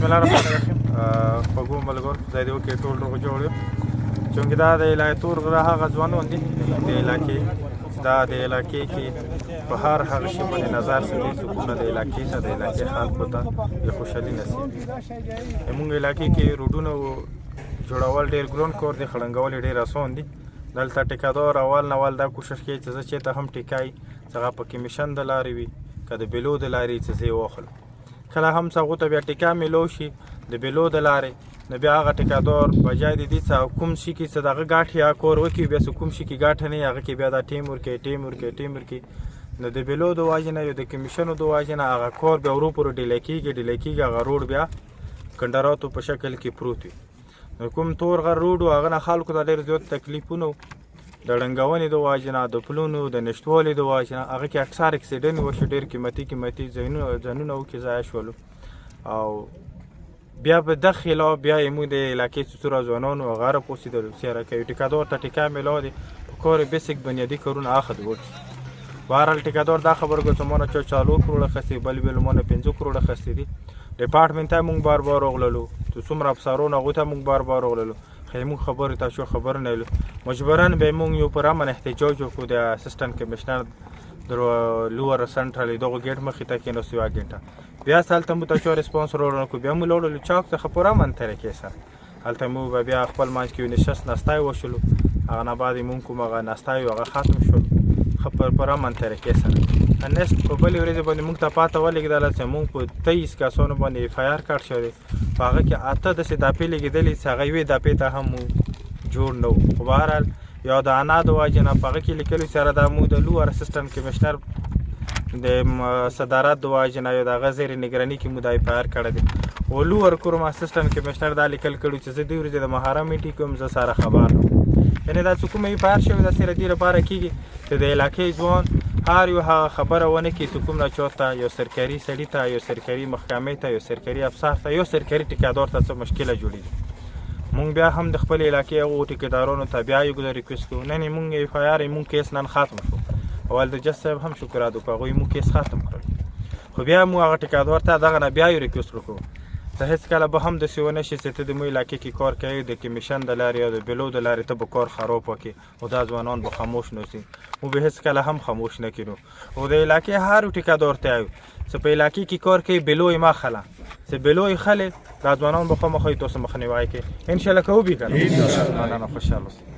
بسم الله الرحمن الرحیم. خوږو ملګرو خدای دې وکړي ټول روغ جوړ یو. چونکې دا د علاقې تور غره هغه ځوانان دي د علاقې کې په هر هغه شي باندې نظر ساتي سکونه د علاقې ته د علاقې خلکو ته د خوشحالي نصیب زموږ علاقې کې روډونه جوړول ډېر ګران کار دی، خړنګول ډېر اسان دي. دلته ټیکادار اول دا کوشش کوي چې زه چېرته هم ټیکای څنګه په کمیشن د لارې وي که د بیلو د لارې چې زه یې واخلم. کله هم څه هغو ته بیا ټیکا میلو شي د بیلو د لارې، نو بیا هغه ټیکادار بجای د دې څه کوم شي کې څه دغه ګاټ یا کور وکړي بیا څه کوم شي کې ګاټه نه وي هغه کې بیا دا ټیم ورکوي. نو د بیلو د وجې نه یا د کمیشنو د وجې نه هغه کور بیا ورو پورې ډیلی کېږي هغه روډ بیا کنډراتو په شکل کې پروت وي. نو کوم تور غر روډ و هغه نه خلکو ته ډېر زیات تکلیفونه د ړنګونې د وجې نه د پلونو د نشتوالي د وجې نه هغه کې اکثر اکسیډنټ وشو، ډېر قیمتي ځایونه وکې ضایع شولو. او بیا په دغه خلاف بیا یې موږ د علاقې څوڅوره ځوانانو هغه راپاڅېدلو څېره کوي ټیکادار ته ټیکا میلاو دی په کار بیسیک بنیادي کارونه اخذ وکړي. بهرحال ټیکادار دا خبره کوي چې مانه 4 کروړه خسي بل مانه 5 کروړه خسي دي. ډپارټمنټ ته موږ بار راغللو، چې څومره افسران هغوی ته موږ بار راغللو، خو موږ خبرې ته شو خبر نه لرو. مجبوراً به موږ یو پر امن احتجاج وکړو د اسسټنټ کمشنر د لوور سنټرل دغه ګیټ مخې ته کېناستو یوه ګنټه. بیا هلته مو ته چا ریسپانس راوړنکو، بیا مو لاړلو چاک څخه پر امن طریقې سره. هلته مو به بیا خپل منځ کې یو نشست ناستی وشولو، هغه نه بعد مونږ کوم هغه ناستی هغه ختم شول پر امن طریقې سره. نست په بلې ورځې باندې مونږ ته پاته ولېږدله چې مونږ په 23 کسانو باندې اف آی آر کړ شوی، په هغه کې 8 داسې داپې لګېدلې چې هغه یوې داپې ته هم مو جوړ نه و. خو بهرحال یا د انا د وجې نه په هغه کې لیکلي سره دا مو د لوور اسسټنټ کمشنر د صدارت د وجې نه یا د هغه زیر نګراني کې مو دا اف آی آر کړی دی. او لوور کوم اسسټنټ کمشنر دا لیکل کړي چې زه دې ورځې د محرم میټینګ کوم زه سره خبر نه وم. یعنې دا چې کومه اف آی آر شوې دا صرف دې لپاره کېږي چې د علاقې ځوان هر یو هغه خبره ونه کړي چې کوم نه چاته یو سرکاري سړي ته یو سرکاري محکمې ته یو سرکاري افسر ته یو سرکاري ټیکادار ته څه مشکله جوړېږي. مونږ بیا هم د خپل علاقې هغو ټیکادارانو ته بیا یو ریکویسټ کوو، نن مونږ اف آی آر مونږ کیس نن ختم شو. اول د جج صاحب هم شکر ادا وکړو، هغوی مونږ کیس ختم کړل. خو بیا مو هغه ټیکادار ته دغه نه بیا یو ریکویسټ وکړو ته هېڅکله به هم داسې ونه شي چې ته د مو علاقې کې کار کوې د کمیشن د لارې یا د بیلو د لارې ته به کار خراب وکړې او دا ځوانان به خاموش نه اوسي. مو به هېڅکله هم خاموش نه کړو. او د علاقې هر ټیکادار ته یو چې په علاقې کې کار کوي بیلو یې مه خله، چې بیلو یې خلې دا ځوانان به خامخا تاسو مخنیوی کوي انشاءالله که وبي که نه. مننه، خوشحاله اوسئ.